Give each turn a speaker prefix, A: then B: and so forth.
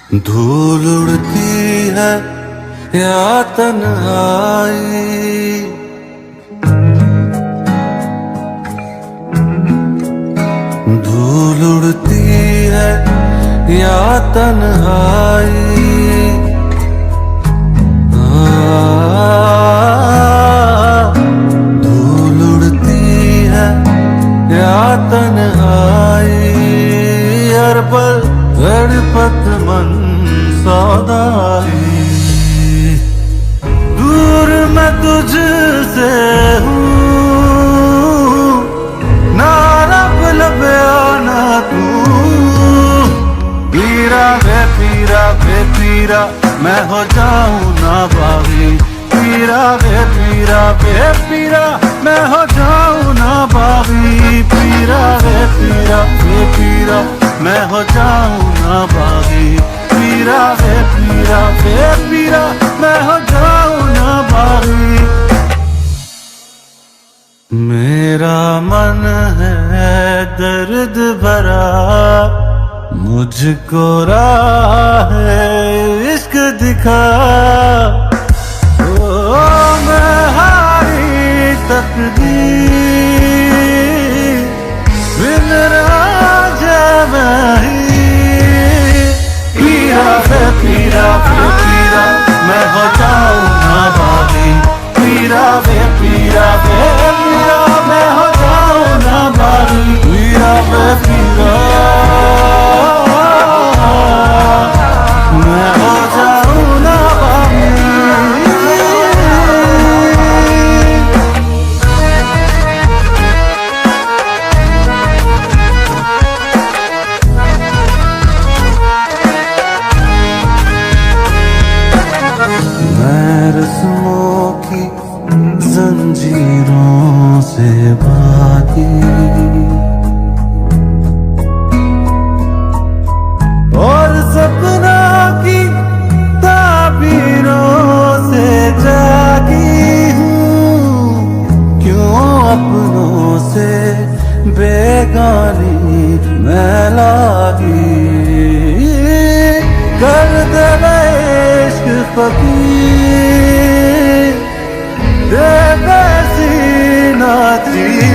A: धूल उड़ती है या तन्हाई, धूल उड़ती है या तन्हाई, धूल उड़ती है या तन्हाई, हर पल तड़पत मन सौदाई। दूर मैं तुझसे हूँ, ना रब लबया ना तू, पीरा वे मैं हो जाऊं ना बागी, पीरा वे पीरा मैं हो जाऊं ना बागी, पीरा वे पीरा मैं हो जाऊं ना बागी, पीरा वे पीरा मैं हो जाऊं ना बागी। मेरा मन है दर्द भरा, मुझको राह इश्क दिखा, ओ मैं हारी तकदीर बिन राजा नहीं, पीरा वे पीरा मैं हो जाऊं ना बागी, पीरा वे पीरा मैं हो जाऊं ना बागी, पीरा वे पीरा मैं हो जाऊं ना बागी। मैं रस्मों की जंजीरों से बांधी, और सपना की ताबीरों से जागी हूँ, क्यों अपनों से बेगानी मैं लागी, कर दे इश्क फकीर दे वैसी नाती।